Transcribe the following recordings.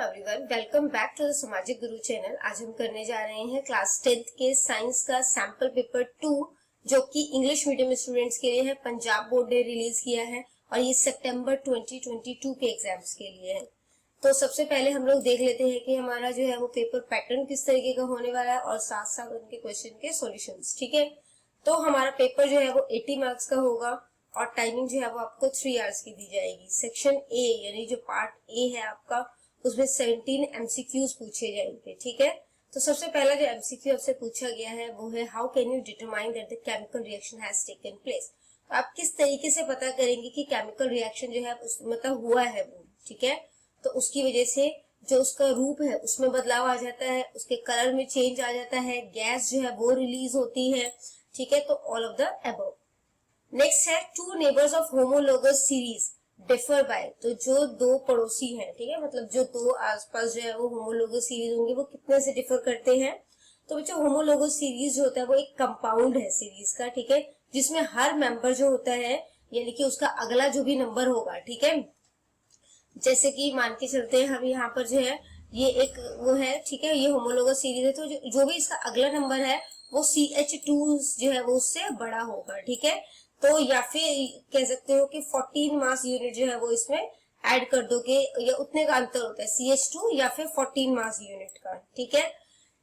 Everyone, welcome back to the Samajik Guru channel. आज हम करने जा रहे हैं क्लास 10th के साइंस का सैंपल पेपर 2 जो कि इंग्लिश मीडियम स्टूडेंट्स के लिए है। पंजाब बोर्ड ने रिलीज किया है और ये सितंबर 2022 के एग्जाम्स के लिए है। तो सबसे पहले हम लोग देख लेते हैं कि हमारा जो है वो पेपर पैटर्न किस तरीके का होने वाला है और साथ साथ उनके क्वेश्चन के सॉल्यूशंस। ठीक है, तो हमारा पेपर जो है वो 80 मार्क्स का होगा और टाइमिंग जो है वो आपको 3 आवर्स की दी जाएगी। सेक्शन ए यानी जो पार्ट ए है आपका, उसमें 17 एमसीक्यूज पूछे जाएंगे। ठीक है, तो सबसे पहला जो एमसीक्यू आपसे पूछा गया है वो है how can you determine that the chemical reaction has taken place. तो आप किस तरीके से पता करेंगे कि केमिकल रिएक्शन जो है मतलब हुआ है वो। ठीक है, तो उसकी वजह से जो उसका रूप है उसमें बदलाव आ जाता है, उसके कलर में चेंज आ जाता है, गैस जो है वो रिलीज होती है। ठीक है, तो all of the above. Next है two neighbours of homologous series differ by. तो जो दो पड़ोसी हैं, ठीक है, मतलब जो दो आसपास जो है वो होमोलोगस सीरीज होंगे, वो कितने से डिफर करते हैं। तो बच्चों होमोलोगस सीरीज जो होता है वो एक कंपाउंड है सीरीज का। ठीक है, जिसमें हर मेंबर जो होता है यानी कि उसका अगला जो भी नंबर होगा। ठीक है, जैसे कि मान के चलते हैं हम यहाँ पर जो है ये एक वो है, ठीक है, ये होमोलोगस सीरीज है, तो जो भी इसका अगला नंबर है वो CH2 जो है वो उससे बड़ा होगा। ठीक है, तो या फिर कह सकते हो कि 14 मास यूनिट जो है वो इसमें ऐड कर दोगे, या उतने का अंतर होता है CH2 या फिर 14 मास यूनिट का। ठीक है,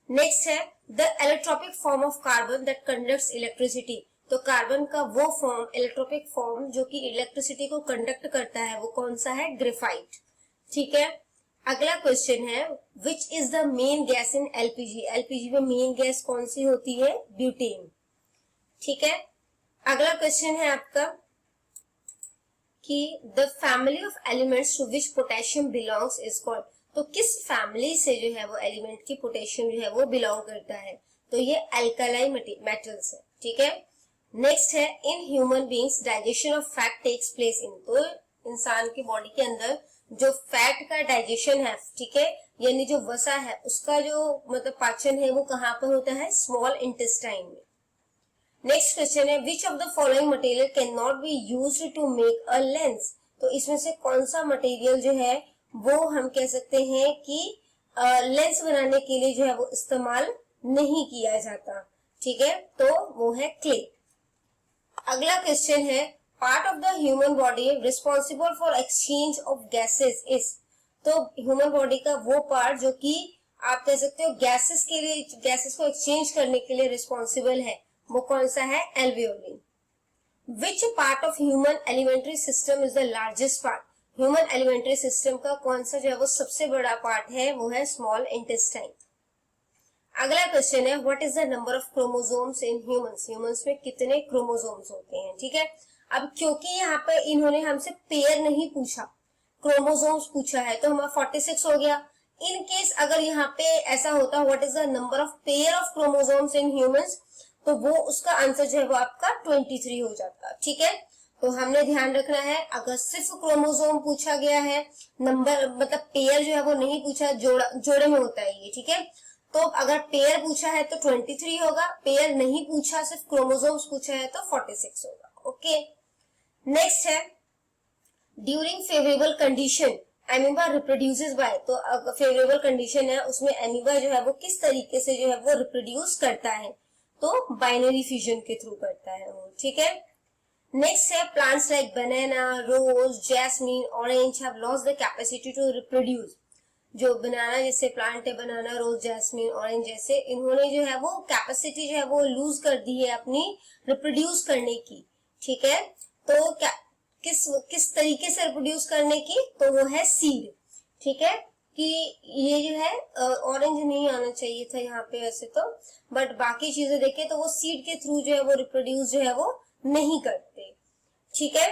नेक्स्ट है the allotropic form of carbon that conducts electricity. तो कार्बन का वो फॉर्म, इलेक्ट्रोपिक फॉर्म जो कि इलेक्ट्रिसिटी को कंडक्ट करता है, वो कौन सा है? ग्रेफाइट। ठीक है, अगला क्वेश्चन है which is the main gas in LPG. LPG में मेन गैस कौन सी होती है? ब्यूटेन। ठीक है, अगला क्वेश्चन है आपका कि the family of elements to which potassium belongs is called. तो किस फैमिली से जो है वो एलिमेंट की पोटेशियम जो है वो बिलोंग करता है? तो ये अल्कलाई मेटल्स है। ठीक है, नेक्स्ट है in human beings digestion of fat takes place in. तो इंसान की बॉडी के अंदर जो फैट का डाइजेशन है, ठीक है, यानी जो वसा है उसका जो मतलब पाचन है वो कहाँ पर होता है? स्मॉल इंटेस्टाइन में। नेक्स्ट क्वेश्चन है which of the following material can not be used to make a lens. तो इसमें से कौन सा मटेरियल जो है वो हम कह सकते हैं कि लेंस बनाने के लिए जो है वो इस्तेमाल नहीं किया जाता। ठीक है, तो वो है क्ले। अगला क्वेश्चन है part of the human body responsible for exchange of gases is. तो ह्यूमन बॉडी का वो पार्ट जो कि आप कह सकते हो गैसेस के लिए, गैसेस को एक्सचेंज करने के लिए रिस्पॉन्सिबल है, वो कौन सा है? Alveoli. Which part of human alimentary system is the largest part. Human alimentary system का कौन सा जो है वो सबसे बड़ा पार्ट है? वो है स्मॉल इंटेस्टाइन। अगला क्वेश्चन है what is the number of chromosomes in humans. Humans में कितने क्रोमोसोम्स होते हैं? ठीक है, अब क्योंकि यहाँ पे इन्होंने हमसे पेयर नहीं पूछा, क्रोमोसोम्स पूछा है, तो हमारा 46 हो गया। इन केस अगर यहाँ पे ऐसा होता what is the number of pair of chromosomes in humans, तो वो उसका आंसर जो है वो आपका 23 हो जाता। ठीक है, तो हमने ध्यान रखना है अगर सिर्फ क्रोमोसोम पूछा गया है, नंबर मतलब पेयर जो है वो नहीं पूछा, जोड़े में होता है ये। ठीक है, तो अगर पेयर पूछा है तो 23 होगा, पेयर नहीं पूछा, सिर्फ क्रोमोसोम्स पूछा है तो 46 होगा। ओके, नेक्स्ट है during favourable condition amoeba reproduces by. तो अगर फेवरेबल कंडीशन है उसमें एमीबा जो है वो किस तरीके से जो है वो रिप्रोड्यूस करता है? तो बाइनरी फ्यूजन के थ्रू करता है वो। ठीक है, नेक्स्ट है plants like banana, rose, jasmine, orange have lost the capacity to reproduce. जो बनाना जैसे प्लांट है, बनाना, रोज, जैस्मिन, ऑरेंज जैसे, इन्होंने जो है वो कैपेसिटी जो है वो लूज कर दी है अपनी रिप्रोड्यूस करने की। ठीक है, तो क्या किस तरीके से रिप्रोड्यूस करने की? तो वो है सीड। ठीक है, कि ये जो है ऑरेंज नहीं आना चाहिए था यहाँ पे वैसे तो, बट बाकी चीजें देखें तो वो सीड के थ्रू जो है वो रिप्रोड्यूस जो है वो नहीं करते। ठीक है,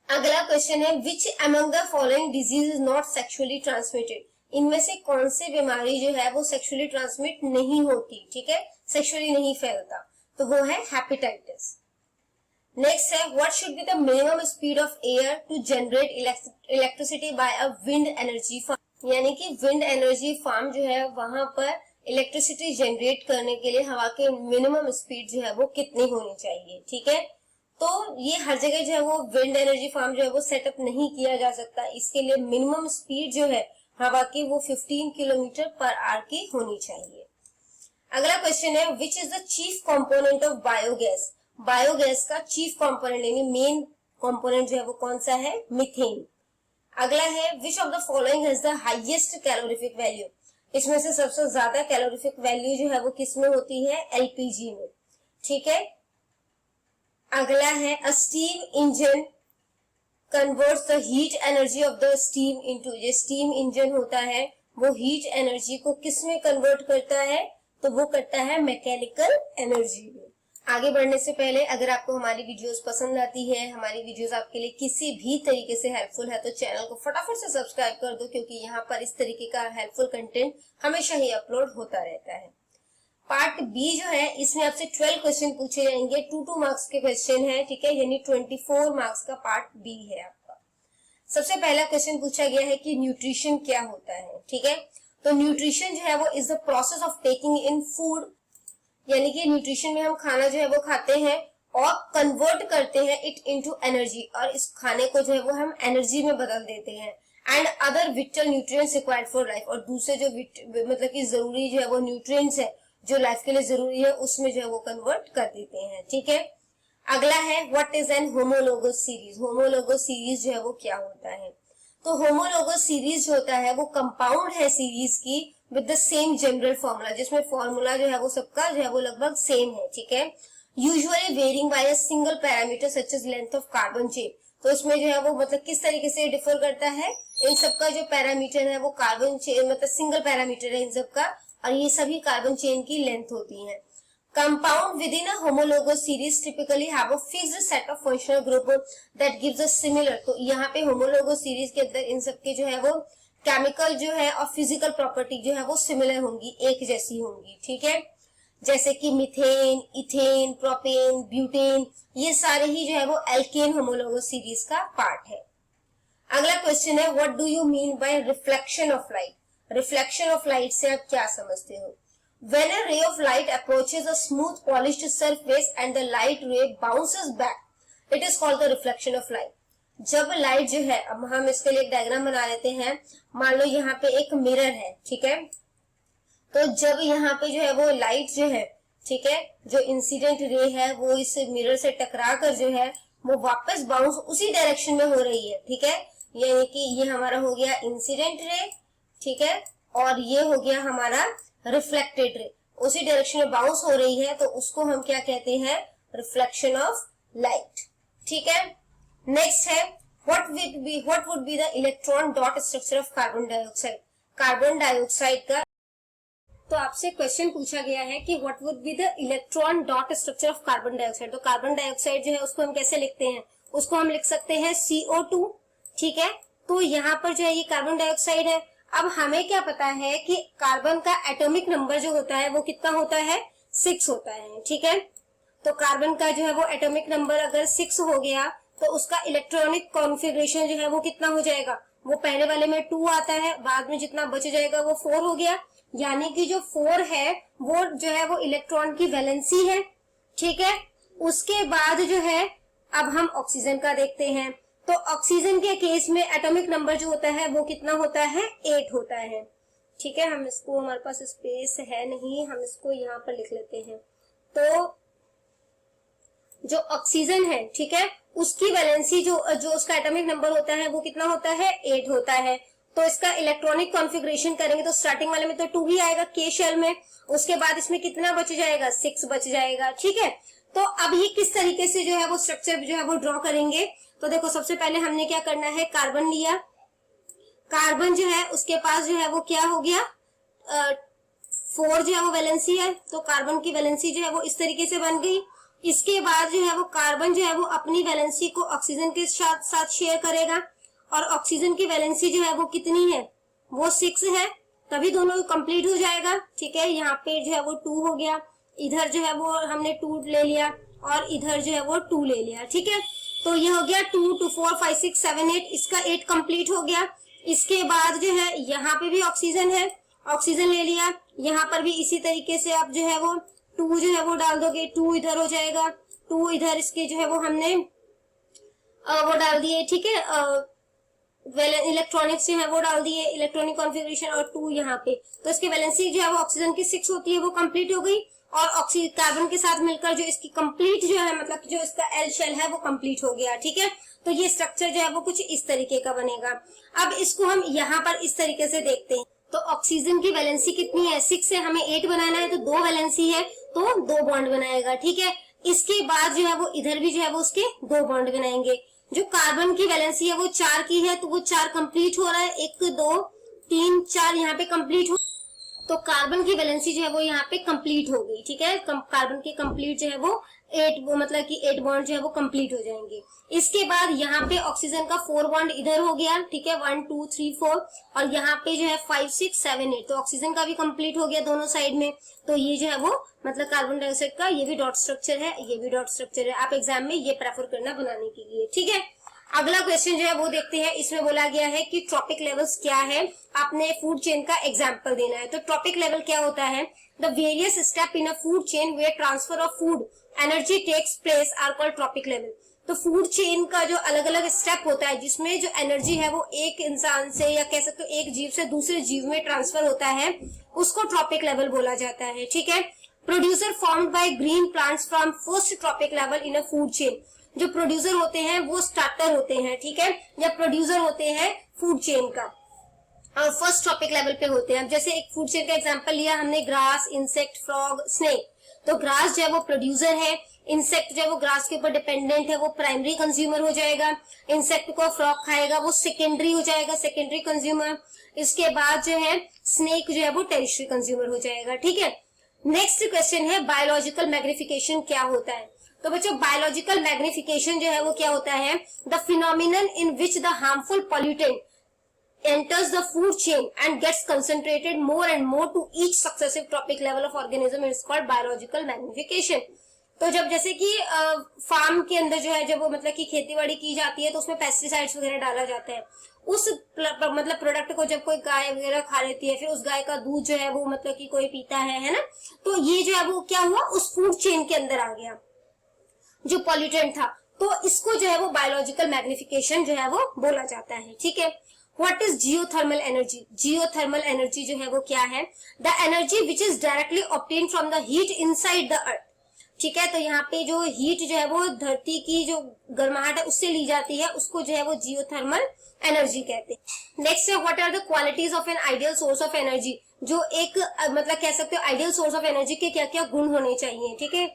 अगला क्वेश्चन है which among the following disease is not sexually transmitted. इनमें से कौन सी बीमारी जो है वो सेक्सुअली ट्रांसमिट नहीं होती? ठीक है, सेक्सुअली नहीं फैलता, तो वो है हेपेटाइटिस। नेक्स्ट है what should be the minimum speed of air to generate electricity by a wind energy farm. यानी कि विंड एनर्जी फार्म जो है वहां पर इलेक्ट्रिसिटी जनरेट करने के लिए हवा के मिनिमम स्पीड जो है वो कितनी होनी चाहिए? ठीक है, तो ये हर जगह जो है वो विंड एनर्जी फार्म जो है वो सेटअप नहीं किया जा सकता। इसके लिए मिनिमम स्पीड जो है हवा की वो 15 किलोमीटर पर आवर की होनी चाहिए। अगला क्वेश्चन है which is the chief component of biogas. Biogas का चीफ कंपोनेंट यानी मेन कंपोनेंट जो है वो कौन सा है, मीथेन। अगला है which of the following has the highest calorific value. इसमें से सबसे ज्यादा कैलोरीफिक वैल्यू जो है वो किसमें होती है, एलपीजी में। ठीक है। अगला है a steam engine converts the heat energy of the steam into, ये स्टीम इंजन होता है वो हीट एनर्जी को किस में कन्वर्ट करता है, तो वो करता है मैकेनिकल एनर्जी में। आगे बढ़ने से पहले अगर आपको हमारी वीडियोस पसंद आती है, हमारी वीडियोस आपके लिए किसी भी तरीके से हेल्पफुल है, तो चैनल को फटाफट से सब्सक्राइब कर दो, क्योंकि यहाँ पर इस तरीके का हेल्पफुल कंटेंट हमेशा ही अपलोड होता रहता है। पार्ट बी जो है इसमें आपसे 12 क्वेश्चन पूछे जाएंगे, 2 मार्क्स के क्वेश्चन है। ठीक है, यानी 24 मार्क्स का पार्ट बी है आपका। सबसे पहला क्वेश्चन पूछा गया है कि न्यूट्रिशन क्या होता है। ठीक है, तो न्यूट्रिशन जो है वो is the process of taking in food, यानी कि न्यूट्रिशन में हम खाना जो है वो खाते हैं और कन्वर्ट करते हैं इट इनटू एनर्जी, और इस खाने को जो है वो हम एनर्जी में बदल देते हैं। And other whittle nutrients required for life, और दूसरे जो मतलब कि जरूरी जो है वो न्यूट्रिएंट्स है जो लाइफ के लिए जरूरी है उसमें जो है वो कन्वर्ट कर देते हैं। ठीक है। अगला है what is an homologous series. Homologous series जो है वो क्या होता है, तो होमोलोगस सीरीज होता है वो कंपाउंड है सीरीज की with the same general formula, जिसमें फॉर्मूला जो है वो सबका जो है वो लगभग सेम है। ठीक है, usually varying by a single parameter such as length of carbon chain. तो इसमें जो है वो मतलब किस तरीके से डिफर करता है, इन सबका जो पैरामीटर है वो कार्बन चेन मतलब सिंगल पैरामीटर है इन सबका, और ये सभी कार्बन चेन की लेंथ होती है। Compound within a homologous series typically have a fixed set of functional group that gives a similar, तो यहाँ पे homologous series के अंदर इन सबके जो है वो केमिकल जो है और फिजिकल प्रॉपर्टी जो है वो सिमिलर होंगी, एक जैसी होंगी। ठीक है, जैसे कि मिथेन, इथेन, प्रोपेन, ब्यूटेन, ये सारे ही जो है वो एल्केन होमोलोगस सीरीज का पार्ट है। अगला क्वेश्चन है what do you mean by reflection of light. Reflection of light से आप क्या समझते हो। When a ray of light approaches a smooth polished surface and the light ray bounces back, it is called the reflection of light. जब light जो है, अब हम इसके लिए एक डायग्राम बना लेते हैं। मान लो यहाँ पे एक मिरर है, ठीक है, तो जब यहाँ पे जो है वो लाइट जो है, ठीक है, जो इंसिडेंट रे है वो इस मिरर से टकरा कर जो है वो वापस बाउंस उसी डायरेक्शन में हो रही है। ठीक है, यानी कि ये हमारा हो गया इंसिडेंट रे, ठीक है, और ये हो गया हमारा रिफ्लेक्टेड रे, उसी डायरेक्शन में बाउंस हो रही है, तो उसको हम क्या कहते हैं, रिफ्लेक्शन ऑफ लाइट। ठीक है, नेक्स्ट है what would be the electron dot structure of carbon dioxide. Carbon dioxide का तो आपसे क्वेश्चन पूछा गया है कि what would be the electron dot structure of carbon dioxide. तो कार्बन डाइऑक्साइड जो है उसको हम कैसे लिखते हैं, उसको हम लिख सकते हैं CO2। ठीक है, तो यहाँ पर जो है ये कार्बन डाइऑक्साइड है। अब हमें क्या पता है कि कार्बन का एटॉमिक नंबर जो होता है वो कितना होता है, 6 होता है। ठीक है, तो कार्बन का जो है वो एटॉमिक नंबर अगर 6 हो गया तो उसका इलेक्ट्रॉनिक कॉन्फ़िगरेशन जो है वो कितना हो जाएगा, वो पहले वाले में 2 आता है, बाद में जितना बच जाएगा वो 4 हो गया, यानी कि जो 4 है वो जो है वो इलेक्ट्रॉन की वैलेंसी है। ठीक है, उसके बाद जो है अब हम ऑक्सीजन का देखते हैं, तो ऑक्सीजन के केस में एटॉमिक नंबर जो होता है वो कितना होता है, 8 होता है। ठीक है, हम इसको, हमारे पास स्पेस है नहीं, हम इसको यहाँ पर लिख लेते हैं। तो जो ऑक्सीजन है, ठीक है, उसकी वैलेंसी जो उसका एटॉमिक नंबर होता है वो कितना होता है, 8 होता है। तो इसका इलेक्ट्रॉनिक कॉन्फ़िगरेशन करेंगे तो स्टार्टिंग वाले में तो 2 ही आएगा के शेल में, उसके बाद इसमें कितना बच जाएगा, 6 बच जाएगा। ठीक है, तो अब ये किस तरीके से जो है वो स्ट्रक्चर जो है वो ड्रॉ करेंगे, तो देखो सबसे पहले हमने क्या करना है, कार्बन लिया, कार्बन जो है उसके पास जो है वो क्या हो गया, 4 जो है वो वैलेंसी है, तो कार्बन की वैलेंसी जो है वो इस तरीके से बन गई। इसके बाद जो है वो कार्बन जो है वो अपनी वैलेंसी को ऑक्सीजन के साथ शेयर करेगा, और ऑक्सीजन की वैलेंसी जो है वो कितनी है, वो 6 है, तभी दोनों कंप्लीट हो जाएगा। ठीक है, यहाँ पे जो है वो 2 हो गया, इधर जो है वो हमने 2 ले लिया और इधर जो है वो 2 ले लिया। ठीक है, तो ये हो गया 2 2 4 5 6 7 8, इसका 8 कंप्लीट हो गया। इसके बाद जो है यहाँ पे भी ऑक्सीजन है, ऑक्सीजन ले लिया, यहाँ पर भी इसी तरीके से आप जो है वो 2 जो है वो डाल दोगे, 2 इधर हो जाएगा, 2 इधर, इसके जो है वो हमने वो डाल दिए। ठीक है, इलेक्ट्रॉनिक्स जो है वो डाल दिए, इलेक्ट्रॉनिक कॉन्फ़िगरेशन, और 2 यहाँ पे, तो इसकी वैलेंसी जो है वो ऑक्सीजन की 6 होती है, वो कंप्लीट हो गई। और ऑक्सीजन कार्बन के साथ मिलकर जो इसकी कंप्लीट जो है मतलब जो इसका एल शेल है वो कंप्लीट हो गया, ठीक है। तो ये स्ट्रक्चर जो है वो कुछ इस तरीके का बनेगा। अब इसको हम यहाँ पर इस तरीके से देखते हैं। तो ऑक्सीजन की वैलेंसी कितनी है, 6 से हमें 8 बनाना है, तो 2 वैलेंसी है तो 2 बॉन्ड बनाएगा, ठीक है। इसके बाद जो है वो इधर भी जो है वो उसके 2 बॉन्ड बनाएंगे। जो कार्बन की वैलेंसी है वो 4 की है, तो वो 4 कंप्लीट हो रहा है, 1 2 3 4 यहाँ पे कंप्लीट हो, तो कार्बन की वैलेंसी जो है वो यहाँ पे कंप्लीट हो गई, ठीक है। कार्बन की कंप्लीट जो है वो 8, वो मतलब कि 8 बॉन्ड जो है वो कंप्लीट हो जाएंगे। इसके बाद यहाँ पे ऑक्सीजन का 4 बॉन्ड इधर हो गया, ठीक है, 1 2 3 4, और यहाँ पे जो है 5 6 7 8, तो ऑक्सीजन का भी कंप्लीट हो गया दोनों साइड में। तो ये जो है वो मतलब कार्बन डाइऑक्साइड का ये भी डॉट स्ट्रक्चर है, ये भी डॉट स्ट्रक्चर है। आप एग्जाम में ये प्रेफर करना बनाने के लिए, ठीक है। अगला क्वेश्चन जो है वो देखते हैं। इसमें बोला गया है कि ट्रॉपिक लेवल्स क्या है, आपने फूड चेन का एग्जांपल देना है। तो ट्रॉपिक लेवल क्या होता है, the various step in a food chain where transfer of food energy takes place are called trophic level. तो फूड चेन का जो अलग अलग स्टेप होता है जिसमें जो एनर्जी है वो एक इंसान से या कह सकते हो एक जीव से दूसरे जीव में ट्रांसफर होता है, उसको ट्रॉपिक लेवल बोला जाता है, ठीक है। Producer formed by green plants from first trophic level in a food chain. जो प्रोड्यूसर होते हैं वो स्टार्टर होते हैं, ठीक है, या प्रोड्यूसर होते हैं फूड चेन का, और फर्स्ट ट्रॉपिक लेवल पे होते हैं। जैसे एक फूड चेन का एग्जांपल लिया हमने, ग्रास, इंसेक्ट, फ्रॉग, स्नेक। तो ग्रास जो है वो प्रोड्यूसर है, इंसेक्ट जो है वो ग्रास के ऊपर डिपेंडेंट है, वो प्राइमरी कंज्यूमर हो जाएगा। इंसेक्ट को फ्रॉग खाएगा, वो सेकेंडरी हो जाएगा, सेकेंडरी कंज्यूमर। इसके बाद जो है स्नेक जो है वो टेरिटरी कंज्यूमर हो जाएगा, ठीक है। नेक्स्ट क्वेश्चन है बायोलॉजिकल मैग्निफिकेशन क्या होता है। तो बच्चों बायोलॉजिकल मैग्निफिकेशन जो है वो क्या होता है, the phenomenon in which the harmful pollutant enters the food chain and gets concentrated more and more to each successive trophic level of organism is called biological magnification। तो जब जैसे कि फार्म के अंदर जो है जब वो मतलब कि खेतीबाड़ी की जाती है तो उसमें पेस्टिसाइड्स वगैरह डाला जाता है, उस मतलब प्रोडक्ट को जब कोई गाय वगैरह खा लेती है, फिर उस गाय का दूध जो है वो मतलब कि कोई पीता है ना, तो ये जो है वो क्या हुआ, उस फूड चेन के अंदर आ गया जो पॉल्यूटेंट था। तो इसको जो है वो बायोलॉजिकल मैग्निफिकेशन जो है वो बोला जाता है, ठीक है। What is geothermal energy? Geothermal energy जो है वो क्या है, the energy which is directly obtained from the heat inside the earth, ठीक है। तो यहाँ पे जो हीट जो है वो धरती की जो गर्माहट है उससे ली जाती है, उसको जो है वो जियोथर्मल एनर्जी कहते हैं। नेक्स्ट है what are the qualities of an ideal source of energy. जो एक मतलब कह सकते हो आइडियल सोर्स ऑफ एनर्जी के क्या क्या गुण होने चाहिए, ठीक है।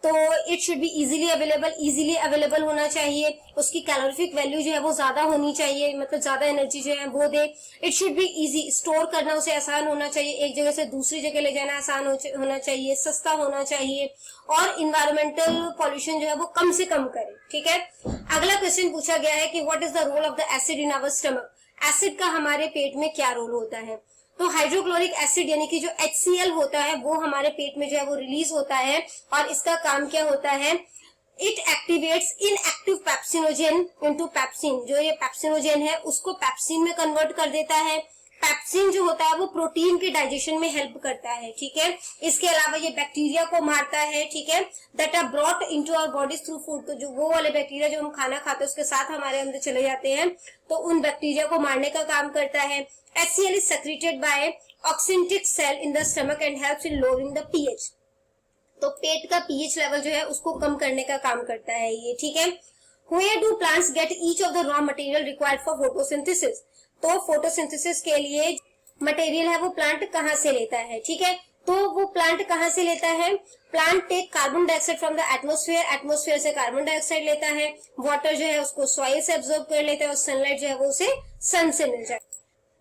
तो it should be easily available होना चाहिए, उसकी कैलोरीफिक वैल्यू जो है वो ज्यादा होनी चाहिए, मतलब ज्यादा एनर्जी जो है वो दे। It should be easy, store करना उसे आसान होना चाहिए, एक जगह से दूसरी जगह ले जाना आसान होना चाहिए, सस्ता होना चाहिए, और इन्वायरमेंटल पॉल्यूशन जो है वो कम से कम करे, ठीक है। अगला क्वेश्चन पूछा गया है कि what is the role of the acid in our stomach. Acid का हमारे पेट में क्या रोल होता है। तो हाइड्रोक्लोरिक एसिड यानी कि जो HCl होता है वो हमारे पेट में जो है वो रिलीज होता है, और इसका काम क्या होता है, it activates inactive pepsinogen into pepsin. जो ये पेप्सिनोजेन है उसको पेप्सिन में कन्वर्ट कर देता है। पेप्सिन जो होता है वो प्रोटीन के डाइजेशन में हेल्प करता है, ठीक है। इसके अलावा ये बैक्टीरिया को मारता है, ठीक है, that are brought into our bodies through food. तो जो वो वाले बैक्टीरिया जो हम खाना खाते हैं उसके साथ हमारे अंदर चले जाते हैं, तो उन बैक्टीरिया को मारने का काम करता है। HCl is secreted by oxyntic cell in the stomach and helps in lowering the pH। तो पेट का pH लेवल जो है उसको कम करने का काम करता है ये, ठीक है। Where do plants get each of the raw material required for photosynthesis? तो फोटोसिंथेसिस के लिए मटेरियल है वो प्लांट कहाँ से लेता है, ठीक है। तो वो प्लांट कहाँ से लेता है, plant take carbon dioxide from the atmosphere, atmosphere से कार्बन डाइऑक्साइड लेता है, वाटर जो है उसको सॉइल से एब्जॉर्ब कर लेता है, और सनलाइट जो है वो उसे सन से मिल जाए।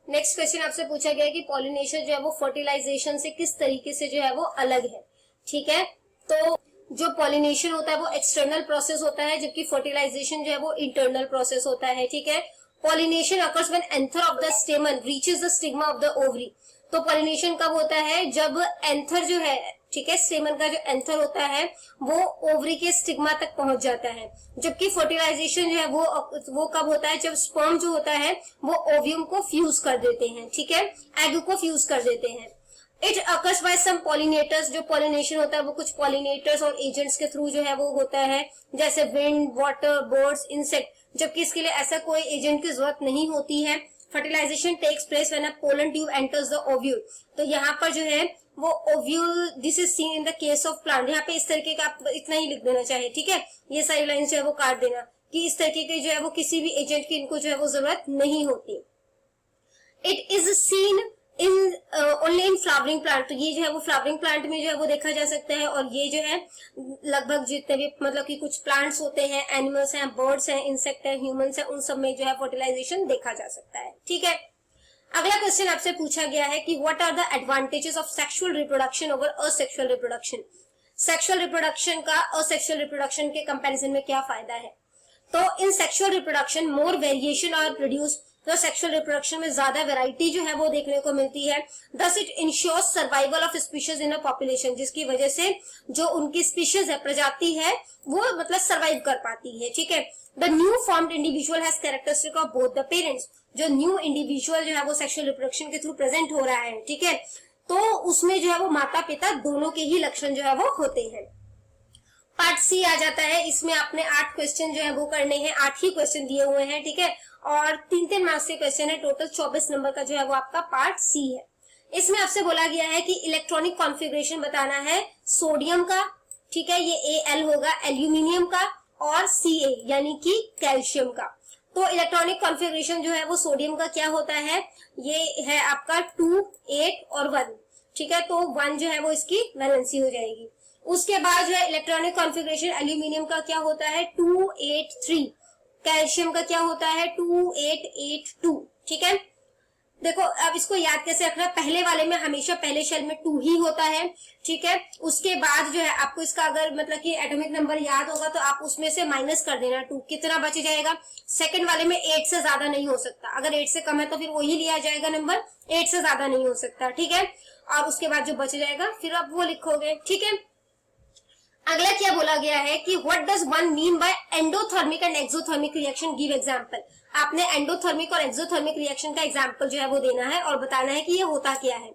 नेक्स्ट क्वेश्चन आपसे पूछा गया है कि पॉलिनेशन जो है वो फर्टिलाइजेशन से किस तरीके से जो है वो अलग है, ठीक है। तो जो पॉलिनेशन होता है वो एक्सटर्नल प्रोसेस होता है, जबकि फर्टिलाइजेशन जो है वो इंटरनल प्रोसेस होता है, ठीक है। Pollination occurs when anther of the stamen reaches the stigma of the ovary। तो पॉलिनेशन कब होता है, जब एंथर जो है, ठीक है, स्टेमन का जो एंथर होता है वो ओवरी के स्टिग्मा तक पहुंच जाता है। जबकि फर्टिलाइजेशन जो है वो कब होता है, जब स्पर्म जो होता है वो ओव्यूम को फ्यूज कर देते हैं, ठीक है, एग को फ्यूज कर देते हैं। It occurs by some pollinators, जो पॉलिनेशन होता है वो कुछ पॉलिनेटर्स और एजेंट्स के थ्रू जो है वो होता है, जैसे विंड, वाटर, बर्ड्स, इंसेक्ट, जबकि इसके लिए ऐसा कोई एजेंट की जरूरत नहीं होती है। Fertilisation takes place when a pollen tube enters the ovule, तो यहाँ पर जो है वो ovule, this is seen in the case of plant. यहाँ पे इस तरीके का आप इतना ही लिख देना चाहिए, ठीक है, ये सारी लाइन जो है वो काट देना कि इस तरीके के जो है वो किसी भी एजेंट की इनको जो है वो जरूरत नहीं होती। It is seen in only in flowering plant, तो ये जो है वो फ्लावरिंग प्लांट में जो है वो देखा जा सकता है। और ये जो है लगभग जितने भी मतलब कि कुछ प्लांट्स होते हैं, एनिमल्स हैं, बर्ड्स हैं, इंसेक्ट हैं, ह्यूमंस हैं, उन सब में जो है फर्टिलाइजेशन देखा जा सकता है, ठीक है। अगला क्वेश्चन आपसे पूछा गया है कि what are the advantages of sexual reproduction over asexual reproduction. Sexual reproduction का असेक्सुअल रिप्रोडक्शन के कंपैरिजन में क्या फायदा है। तो in sexual reproduction more variation are produce, तो सेक्सुअल रिप्रोडक्शन में ज्यादा वैरायटी जो है वो देखने को मिलती है। Thus it ensures survival of species in a population, जिसकी वजह से जो उनकी स्पीशीज है, प्रजाति है, वो मतलब सर्वाइव कर पाती है, ठीक है। The new formed individual has characteristic of both the parents, जो न्यू इंडिविजुअल जो है वो सेक्सुअल रिप्रोडक्शन के थ्रू प्रेजेंट हो रहा है, ठीक है, तो उसमें जो है वो माता पिता दोनों के ही लक्षण जो है वो होते हैं। पार्ट सी आ जाता है, इसमें आपने 8 क्वेश्चन जो है वो करने हैं, 8 ही क्वेश्चन दिए हुए हैं, ठीक है, और 3-3 मार्क्स के क्वेश्चन है, टोटल 24 नंबर का जो है वो आपका पार्ट सी है। इसमें आपसे बोला गया है कि इलेक्ट्रॉनिक कॉन्फ़िगरेशन बताना है सोडियम का, ठीक है, ये Al होगा, एल्यूमिनियम का, और Ca यानी कि कैल्शियम का। तो इलेक्ट्रॉनिक कॉन्फ़िगरेशन जो है वो सोडियम का क्या होता है, ये है आपका 2, 8 और 1, ठीक है, तो 1 जो है वो इसकी वैलेंसी हो जाएगी। उसके बाद जो है इलेक्ट्रॉनिक कॉन्फ़िगरेशन एल्यूमिनियम का क्या होता है 2, 8, 3, कैल्शियम का क्या होता है 2, 8, 8, 2, ठीक है। देखो अब इसको याद कैसे रखना, पहले वाले में हमेशा पहले शेल में 2 ही होता है, ठीक है। उसके बाद जो है आपको इसका अगर मतलब कि एटॉमिक नंबर याद होगा तो आप उसमें से माइनस कर देना 2, कितना बच जाएगा। सेकंड वाले में 8 से ज्यादा नहीं हो सकता, अगर 8 से कम है तो फिर वही लिया जाएगा नंबर, 8 से ज्यादा नहीं हो सकता, ठीक है। और उसके बाद जो बच जाएगा फिर आप वो लिखोगे, ठीक है। अगला क्या बोला गया है कि what does one mean by endothermic and exothermic reaction, give example. आपने एंडोथर्मिक और एक्सोथर्मिक रिएक्शन का एग्जांपल जो है वो देना है और बताना है कि ये होता क्या है।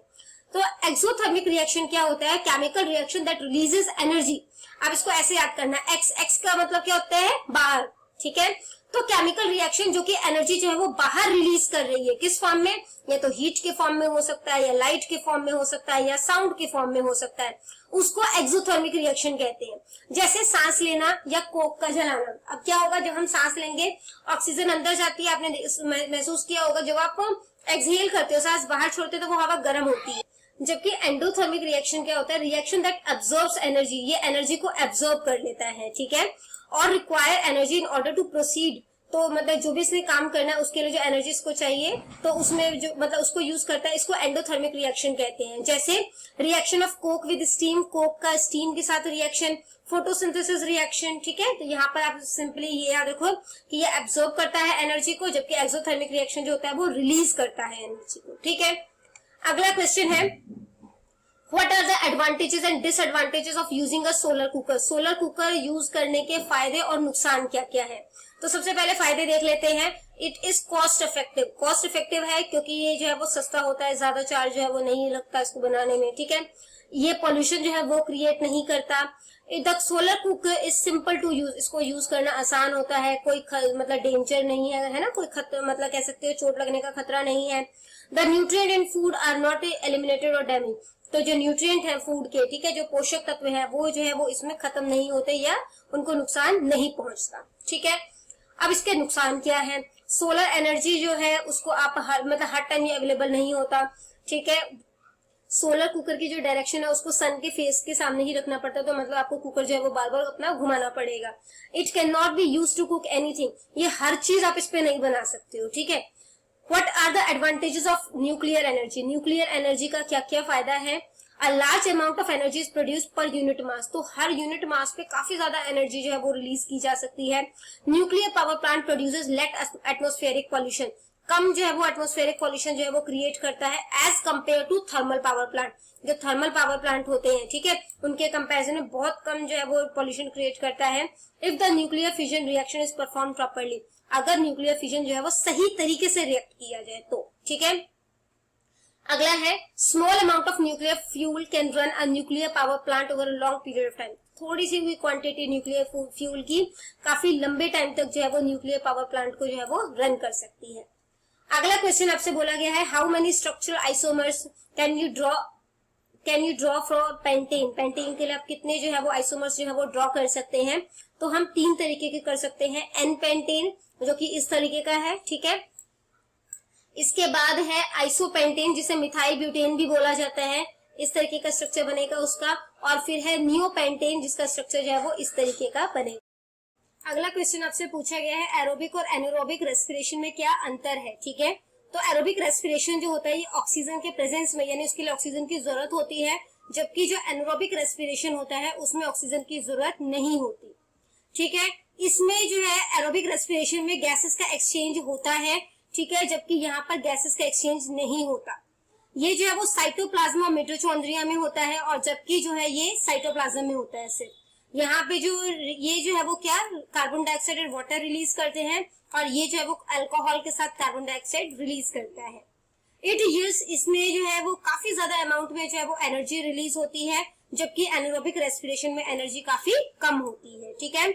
तो एक्सोथर्मिक रिएक्शन क्या होता है, chemical reaction that releases energy. अब इसको ऐसे याद करना, एक्स का मतलब क्या होता है बाहर, ठीक है। तो केमिकल रिएक्शन जो कि एनर्जी जो है वो बाहर रिलीज कर रही है, किस फॉर्म में, या तो हीट के फॉर्म में हो सकता है, या लाइट के फॉर्म में हो सकता है, या साउंड के फॉर्म में हो सकता है, उसको एक्सोथर्मिक रिएक्शन कहते हैं। जैसे सांस लेना या कोक का जलाना। अब क्या होगा, जब हम सांस लेंगे ऑक्सीजन अंदर जाती है, आपने महसूस किया होगा, जब आप एक्सहेल करते हो, सांस बाहर छोड़ते हो तो वो हवा गर्म होती है। जबकि एंडोथर्मिक रिएक्शन क्या होता है, रिएक्शन दैट एब्जॉर्ब्स एनर्जी, ये एनर्जी को एब्जॉर्ब कर लेता है, ठीक है, और require energy in order to proceed. तो मतलब जो भी इसने काम करना है उसके लिए जो एनर्जी इसको चाहिए तो उसमें जो मतलब उसको यूज करता है, इसको एंडोथर्मिक रिएक्शन कहते हैं। जैसे reaction of Coke with steam, Coke का स्टीम के साथ रिएक्शन, फोटोसिंथेसिस रिएक्शन, ठीक है। तो यहाँ पर आप सिंपली ये याद रखो कि ये एब्जॉर्ब करता है एनर्जी को, जबकि एक्सोथर्मिक रिएक्शन जो होता है वो रिलीज करता है एनर्जी को, ठीक है। अगला क्वेश्चन है what are the advantages and disadvantages of using a solar cooker. Solar cooker use करने के फायदे और नुकसान क्या क्या है। तो सबसे पहले फायदे देख लेते हैं। It is cost effective, cost effective है क्योंकि ये जो है वो सस्ता होता है, ज्यादा चार्ज जो है वो नहीं लगता इसको बनाने में, ठीक है। ये पॉल्यूशन जो है वो क्रिएट नहीं करता। The solar cooker is simple to use, इसको यूज करना आसान होता है, कोई मतलब डेंजर नहीं है ना, कोई मतलब कह सकते हो चोट लगने का खतरा नहीं है। The nutrient in food are not eliminated और डैमेज, तो जो न्यूट्रिएंट है फूड के, ठीक है, जो पोषक तत्व है वो जो है वो इसमें खत्म नहीं होते या उनको नुकसान नहीं पहुंचता, ठीक है। अब इसके नुकसान क्या है, सोलर एनर्जी जो है उसको आप हर टाइम ये अवेलेबल नहीं होता, ठीक है। सोलर कुकर की जो डायरेक्शन है उसको सन के फेस के सामने ही रखना पड़ता है, तो मतलब आपको कुकर जो है वो बार बार अपना घुमाना पड़ेगा। It can not be use to cook anything, ये हर चीज आप इस पे नहीं बना सकते हो, ठीक है। What are the advantages of nuclear energy, nuclear energy का क्या क्या फायदा है। A large amount of energy is produced per unit mass, तो हर यूनिट मास पे काफी ज्यादा एनर्जी जो है वो रिलीज की जा सकती है। Nuclear power plant produces less atmospheric pollution, कम जो है वो एटमॉस्फेरिक पॉल्यूशन जो है वो क्रिएट करता है as compare to thermal power plant. जो थर्मल पावर प्लांट होते हैं, ठीक है, उनके कंपैरिजन में बहुत कम जो है वो पॉल्यूशन क्रिएट करता है। If the nuclear fission reaction is perform properly, अगर न्यूक्लियर फिजन जो है वो सही तरीके से रिएक्ट किया जाए तो, ठीक है। अगला है small amount of nuclear fuel can run a nuclear power plant over a long period of time. थोड़ी सी हुई क्वांटिटी न्यूक्लियर फ्यूल की काफी लंबे टाइम तक जो है वो न्यूक्लियर पावर प्लांट को जो है वो रन कर सकती है। अगला क्वेश्चन आपसे बोला गया है how many structural isomers can you draw for pentane. Pentane के लिए आप कितने जो है वो आइसोमर्स जो है वो ड्रॉ कर सकते हैं। तो हम 3 तरीके के कर सकते हैं। एन पेंटेन जो कि इस तरीके का है, ठीक है। इसके बाद है आइसोपेंटेन जिसे मिथाइल ब्यूटेन भी बोला जाता है, इस तरीके का स्ट्रक्चर बनेगा उसका। और फिर है नियोपेंटेन जिसका स्ट्रक्चर जो है वो इस तरीके का बनेगा। अगला क्वेश्चन आपसे पूछा गया है एरोबिक और एनारोबिक रेस्पिरेशन में क्या अंतर है, ठीक है। तो एरोबिक रेस्पिरेशन जो होता है ये ऑक्सीजन के प्रेजेंस में, यानी उसके लिए ऑक्सीजन की जरूरत होती है, जबकि जो एनारोबिक रेस्पिरेशन होता है उसमें ऑक्सीजन की जरूरत नहीं होती, ठीक है। इसमें जो है एरोबिक रेस्पिरेशन में गैसेस का एक्सचेंज होता है, ठीक है, जबकि यहाँ पर गैसेस का एक्सचेंज नहीं होता। ये जो है वो साइटोप्लाज्मा और मिटोचॉन्ड्रिया में होता है, और जबकि जो है ये साइटोप्लाज्म में होता है सिर्फ। यहाँ पे जो ये जो है वो क्या कार्बन डाइऑक्साइड और वाटर रिलीज करते हैं, और ये जो है वो अल्कोहल के साथ कार्बन डाइऑक्साइड रिलीज करता है। इट यूज इसमें जो है वो काफी ज्यादा अमाउंट में जो है वो एनर्जी रिलीज होती है, जबकि एनारोबिक रेस्पिरेशन में एनर्जी काफी कम होती है, ठीक है।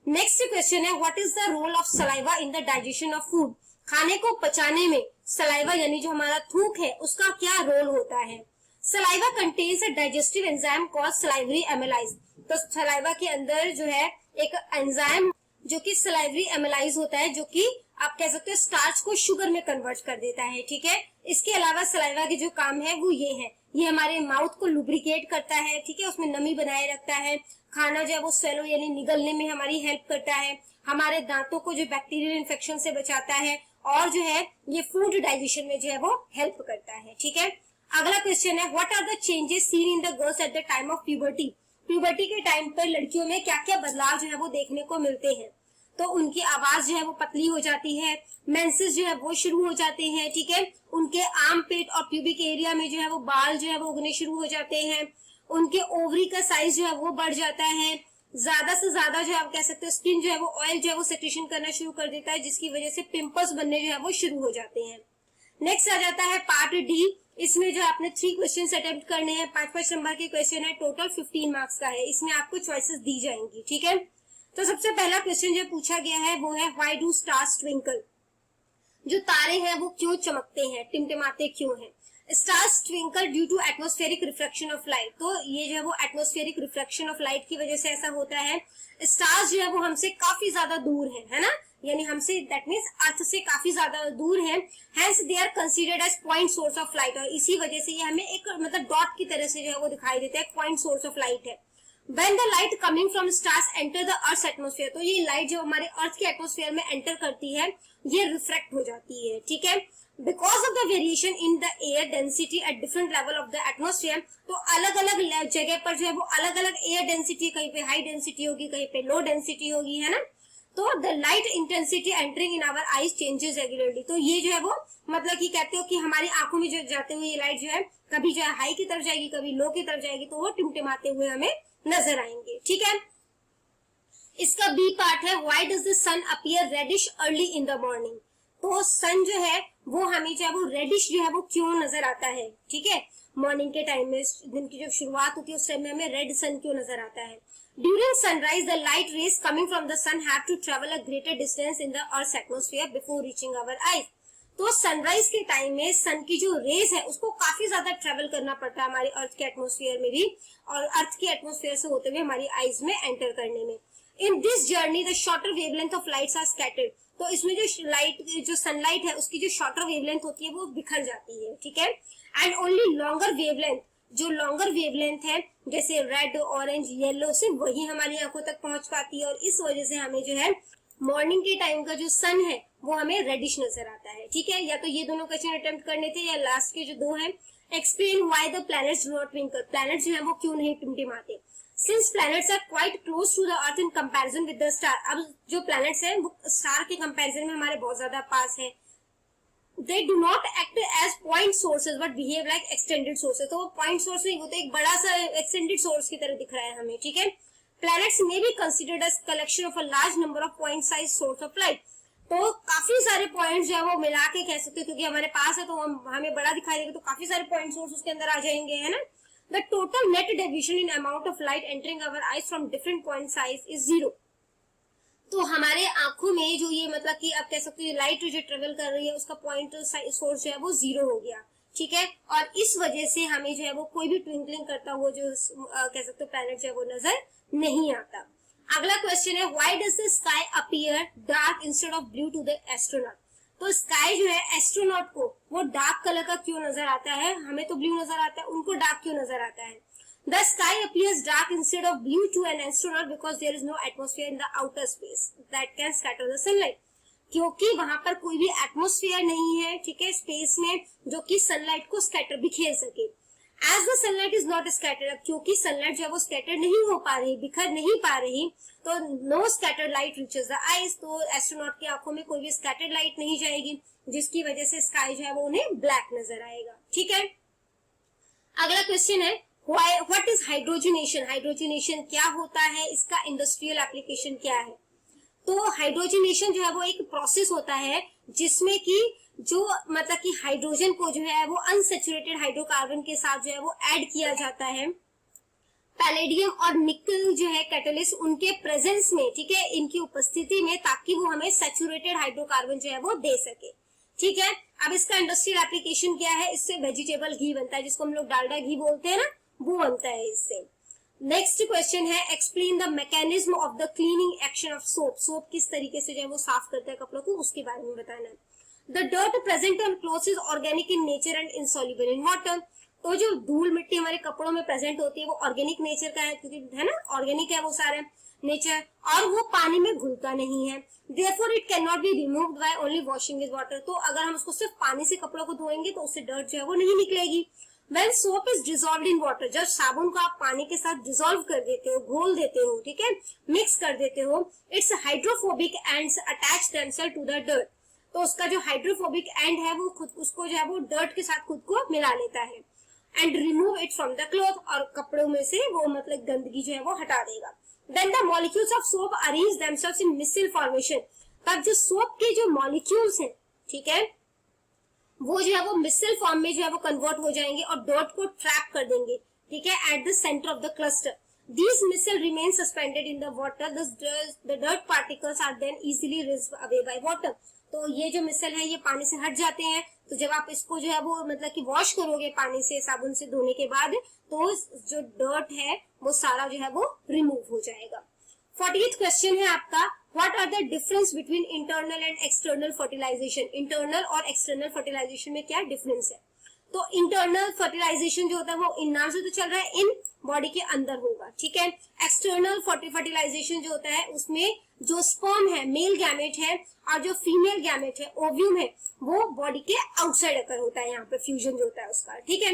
नेक्स्ट क्वेश्चन है what is the role of saliva in the digestion of food. खाने को पचाने में सलाइवा यानी जो हमारा थूक है उसका क्या रोल होता है। Saliva contains a digestive enzyme called salivary amylase. तो सलाइवा के अंदर जो है एक एंजाइम जो कि सलाइवरी एमिलाइज होता है, जो कि आप कह सकते हो स्टार्च को शुगर में कन्वर्ट कर देता है, ठीक है। इसके अलावा सलाइवा के जो काम है वो ये है, ये हमारे माउथ को लुब्रिकेट करता है, ठीक है, उसमें नमी बनाए रखता है। खाना जो है वो स्वेलो यानी निगलने में हमारी हेल्प करता है, हमारे दांतों को जो बैक्टीरियल इन्फेक्शन से बचाता है, और जो है ये फूड डाइजेशन में जो है वो हेल्प करता है, ठीक है। अगला क्वेश्चन है what are the changes seen in the girls at the time of puberty. Puberty के टाइम पर लड़कियों में क्या क्या बदलाव जो है वो देखने को मिलते हैं। तो उनकी आवाज जो है वो पतली हो जाती है, मेंसेस जो है वो शुरू हो जाते हैं, ठीक है। उनके आर्म पेट और प्यूबिक एरिया में जो है वो बाल जो है वो उगने शुरू हो जाते हैं। उनके ओवरी का साइज जो है वो बढ़ जाता है। ज्यादा से ज्यादा जो है आप कह सकते हो स्किन जो है वो ऑयल जो है वो सेक्रेशन करना शुरू कर देता है, जिसकी वजह से पिंपल्स बनने जो है वो शुरू हो जाते हैं। नेक्स्ट आ जाता है पार्ट डी। इसमें जो आपने 3 क्वेश्चन अटेम्प्ट करने हैं, 5-5 नंबर के क्वेश्चन है, टोटल 15 मार्क्स का है। इसमें आपको चॉइसेस दी जाएंगी, ठीक है। तो सबसे पहला क्वेश्चन जो पूछा गया है वो है व्हाई डू स्टार्स ट्विंकल। जो तारे हैं वो क्यों चमकते हैं, टिमटिमाते क्यों हैं। Stars twinkle due to atmospheric reflection of light. तो ये जो है वो एटमॉस्फेरिक रिफ्लेक्शन ऑफ लाइट की वजह से ऐसा होता है। स्टार्स जो है वो हमसे काफी ज्यादा दूर है ना, यानी हमसे दैट मीन्स अर्थ से काफी ज्यादा दूर है। Hence they are considered as point source of light, और इसी वजह से ये हमें एक मतलब डॉट की तरह से जो है वो दिखाई देता है, पॉइंट सोर्स ऑफ लाइट है। When the light coming from stars enter the Earth's atmosphere, तो ये लाइट जो हमारे अर्थ के एटमॉस्फेयर में एंटर करती है ये रिफ्रेक्ट हो जाती है, ठीक है। Because of the variation in the air density at different level of the atmosphere, तो अलग अलग जगह पर जो है वो अलग अलग एयर डेंसिटी, कहीं पे हाई डेंसिटी होगी, कहीं पे लो डेंसिटी होगी, है ना। तो the light intensity entering in our eyes changes regularly. तो ये जो है वो मतलब कि कहते हो कि हमारी आंखों में जो जाते हुए ये लाइट जो है कभी जो है हाई की तरफ जाएगी, कभी लो की तरफ जाएगी, तो वो टिमटिमाते हुए हमें नजर आएंगे, ठीक है। इसका बी पार्ट है why does the sun appear reddish early in the morning. तो सन जो है वो हमें जो है वो रेडिश जो है वो क्यों नजर आता है, ठीक है। मॉर्निंग के टाइम में दिन की जब शुरुआत होती है उस टाइम में हमें रेड सन क्यों नजर आता है। During sunrise the light rays coming from the sun have to travel a greater distance in the earth atmosphere before reaching our eyes. तो सनराइज के टाइम में सन की जो रेज है उसको काफी ज्यादा ट्रेवल करना पड़ता है हमारे अर्थ के एटमॉस्फेयर में भी, और अर्थ के एटमॉस्फेयर से होते हुए हमारी आईज में एंटर करने में। In this journey the shorter wavelength of lights are scattered. तो इसमें जो लाइट जो सनलाइट है उसकी जो शॉर्टर वेवलेंथ होती है वो बिखर जाती है, ठीक है। एंड ओनली लॉन्गर वेवलेंथ, जो लॉन्गर वेवलेंथ है जैसे रेड, ऑरेंज, येलो, सिर्फ वही हमारी आंखों तक पहुंच पाती है, और इस वजह से हमें जो है मॉर्निंग के टाइम का जो सन है वो हमें रेडिश नजर आता है, ठीक है। या तो ये दोनों क्वेश्चन अटेम्प्ट करने थे, या लास्ट के जो 2 हैं। Explain why the planets do not twinkle. Planets जो है वो क्यों नहीं टिमटिमाते। Since planets are quite close to the earth in comparison with the star. अब जो प्लैनेट्स हैं वो स्टार के कंपैरिजन में हमारे बहुत ज्यादा पास है। They do not act as point sources but behave like extended sources। तो वो पॉइंट सोर्स नहीं होते, एक बड़ा सा एक्सटेंडेड सोर्स की तरह दिख रहा है हमें, ठीक है। Planets may be considered as collection of a large number of point-sized source of light। तो काफी सारे पॉइंट्स जो है वो मिला के कह सकते हो, क्योंकि हमारे पास है तो हमें बड़ा दिखाई देगा, तो काफी सारे पॉइंट सोर्स उसके अंदर आ जाएंगे, है ना। The total net deviation in amount of light entering our eyes from different point size is 0। तो हमारे आंखों में जो ये मतलब कि आप कह सकते हो लाइट जो ट्रेवल कर रही है उसका पॉइंट सोर्स जो है वो 0 हो गया, ठीक है। और इस वजह से हमें जो है वो कोई भी ट्विंकलिंग करता हुआ जो कह सकते हो प्लैनेट जो है वो नजर नहीं आता। अगला क्वेश्चन है, why does the sky appear dark instead of blue to the astronaut. तो स्काई जो है एस्ट्रोनॉट को वो डार्क कलर का क्यों नजर आता है, हमें तो ब्लू नजर आता है, उनको डार्क क्यों नजर आता है। The sky appears dark instead of blue to an astronaut because there is no atmosphere in the outer space that can scatter the sunlight। क्योंकि वहां पर कोई भी एटमोस्फेयर नहीं है, ठीक है, स्पेस में, जो कि सनलाइट को स्कैटर बिखेर सके। As the sunlight is not scattered, क्योंकि सनलाइट जो है वो स्कैटर नहीं हो पा रही, बिखर नहीं पा रही, तो no scattered light reaches the eyes. तो एस्ट्रोनॉट की आंखों में कोई भी स्कैटर्ड लाइट नहीं जाएगी, जिसकी वजह से स्काई जो है वो उन्हें ब्लैक नजर आएगा, ठीक है। अगला क्वेश्चन है, व्हाट इज हाइड्रोजनेशन। हाइड्रोजनेशन क्या होता है, इसका इंडस्ट्रियल एप्लीकेशन क्या है। तो हाइड्रोजनेशन जो है वो एक प्रोसेस होता है जिसमें कि जो मतलब कि हाइड्रोजन को जो है वो अनसैचुरेटेड हाइड्रोकार्बन के साथ जो है वो ऐड किया जाता है। पैलेडियम और निकल जो है कैटलिस्ट उनके प्रेजेंस में, ठीक है, इनकी उपस्थिति में, ताकि वो हमें सैचुरेटेड हाइड्रोकार्बन जो है वो दे सके, ठीक है। अब इसका इंडस्ट्रियल एप्लीकेशन क्या है, इससे वेजिटेबल घी बनता है, जिसको हम लोग डालडा घी बोलते हैं ना, वो बनता है इससे। नेक्स्ट क्वेश्चन है, explain the mechanism of the cleaning action of soap. Soap किस तरीके से जो है वो साफ करता है कपड़ों को, उसके बारे में बताना है। The dirt present on clothes is organic in nature and insoluble in water. तो जो धूल मिट्टी हमारे कपड़ों में प्रेजेंट होती है वो ऑर्गेनिक नेचर का है, क्योंकि है ना, ऑर्गेनिक है वो सारा नेचर, और वो पानी में घुलता नहीं है। Therefore it cannot be removed by only washing with water। तो अगर हम उसको सिर्फ पानी से कपड़ों को धोएंगे तो उससे डर्ट जो है वो नहीं निकलेगी। When soap is dissolved in water, जब साबुन को आप पानी के साथ डिसॉल्व कर देते हो, घोल देते हो, ठीक है, मिक्स कर देते हो, it's hydrophobic ends attach themselves to the dirt. तो उसका जो हाइड्रोफोबिक एंड है वो खुद उसको जो है वो डर्ट के साथ खुद को मिला लेता है, and remove it from the cloth, और कपड़ों में से वो मतलब गंदगी जो है वो हटा देगा। Then the molecules of soap arrange themselves in micelle formation। तब जो सोप के जो मॉलिक्यूल्स हैं, ठीक है, वो जो है वो मिसल फॉर्म में जो है वो कन्वर्ट हो जाएंगे और डर्ट को ट्रैप कर देंगे, ठीक है, at the centre of the cluster. These micelle remain suspended in the water, the dirt particles are then easily rinsed away by water। तो ये जो मिसल है ये पानी से हट जाते हैं, तो जब आप इसको जो है वो मतलब कि वॉश करोगे पानी से, साबुन से धोने के बाद, तो जो डर्ट है वो सारा जो है वो रिमूव हो जाएगा। 40th क्वेश्चन है आपका, what are the difference between internal and external fertilisation. Internal और एक्सटर्नल फर्टिलाइजेशन में क्या डिफरेंस है। तो इंटरनल फर्टिलाइजेशन जो होता है वो इन नाम से तो चल रहा है, इन बॉडी के अंदर होगा, ठीक है। एक्सटर्नल फर्टिलाइजेशन जो होता है उसमें जो स्पर्म है, मेल गैमेट है, और जो फीमेल गैमेट है, ओव्यूम है, वो बॉडी के आउटसाइड अकर होता है, यहाँ पे फ्यूजन जो होता है उसका, ठीक है।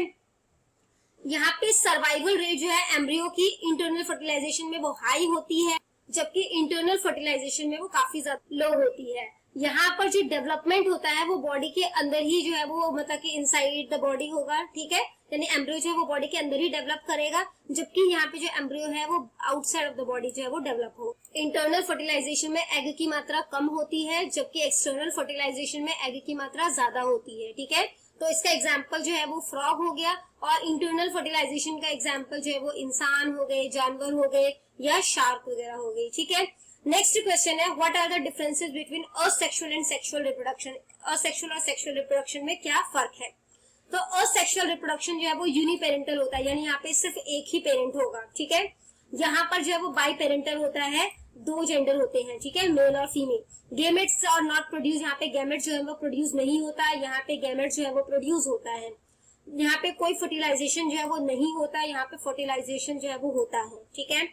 यहाँ पे सर्वाइवल रेट जो है एम्ब्रियो की इंटरनल फर्टिलाइजेशन में वो हाई होती है, जबकि इंटरनल फर्टिलाइजेशन में वो काफी ज्यादा लो होती है। यहाँ पर जो डेवलपमेंट होता है वो बॉडी के अंदर ही जो है वो मतलब कि इनसाइड द बॉडी होगा, ठीक है, यानी एम्ब्रियो जो है वो बॉडी के अंदर ही डेवलप करेगा, जबकि यहाँ पे जो एम्ब्रियो है वो आउटसाइड ऑफ द बॉडी जो है वो डेवलप हो। इंटरनल फर्टिलाइजेशन में एग की मात्रा कम होती है, जबकि एक्सटर्नल फर्टिलाइजेशन में एग की मात्रा ज्यादा होती है, ठीक है। तो इसका एग्जाम्पल जो है वो फ्रॉग हो गया, और इंटरनल फर्टिलाइजेशन का एग्जाम्पल जो है वो इंसान हो गए, जानवर हो गए, या शार्क वगैरह हो गई, ठीक है। नेक्स्ट क्वेश्चन है, what are the differences between asexual and sexual reproduction. Asexual और सेक्सुअल रिप्रोडक्शन में क्या फर्क है। तो असेक्सुअल रिप्रोडक्शन जो है वो यूनिपेरेंटल होता है, यानी यहाँ पे सिर्फ एक ही पेरेंट होगा, ठीक है। यहाँ पर जो है वो बाई पेरेंटल होता है, दो जेंडर होते हैं, ठीक है, मेल और female. Gametes are not produce, यहाँ पे गेमेट्स जो है वो प्रोड्यूस नहीं होता है, यहाँ पे गेमेट्स जो है वो प्रोड्यूस होता है। यहाँ पे कोई फर्टिलाइजेशन जो है वो नहीं होता है, यहाँ पे फर्टिलाइजेशन जो है वो होता है, ठीक है।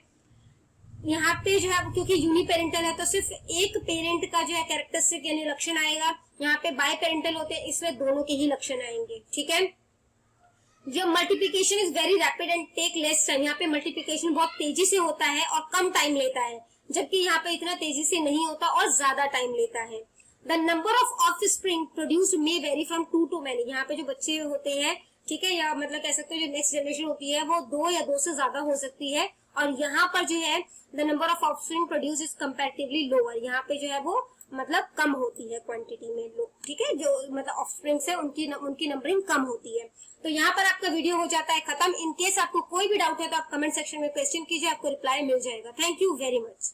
यहाँ पे जो है क्योंकि यूनिपेरेंटल है तो सिर्फ एक पेरेंट का जो है कैरेक्टरिस्टिक यानी लक्षण आएगा, यहाँ पे बाई पेरेंटल होते हैं इसलिए दोनों के ही लक्षण आएंगे, ठीक है। जो multiplication is very rapid and take less time, यहाँ पे मल्टीप्लिकेशन बहुत तेजी से होता है और कम टाइम लेता है, जबकि यहाँ पे इतना तेजी से नहीं होता और ज्यादा टाइम लेता है। The number of offspring produced may very from 2 to many। यहाँ पे जो बच्चे होते हैं, ठीक है, या मतलब कह सकते हो जो नेक्स्ट जनरेशन होती है वो 2 या 2 से ज्यादा हो सकती है, और यहाँ पर जो है the number of offspring produce is comparatively lower. यहाँ पे जो है वो मतलब कम होती है क्वांटिटी में लोग, ठीक है, जो मतलब ऑफस्प्रिंग्स है उनकी नंबरिंग कम होती है। तो यहाँ पर आपका वीडियो हो जाता है खत्म। इन केस आपको कोई भी डाउट है तो आप कमेंट सेक्शन में क्वेश्चन कीजिए, आपको रिप्लाई मिल जाएगा। Thank you very much.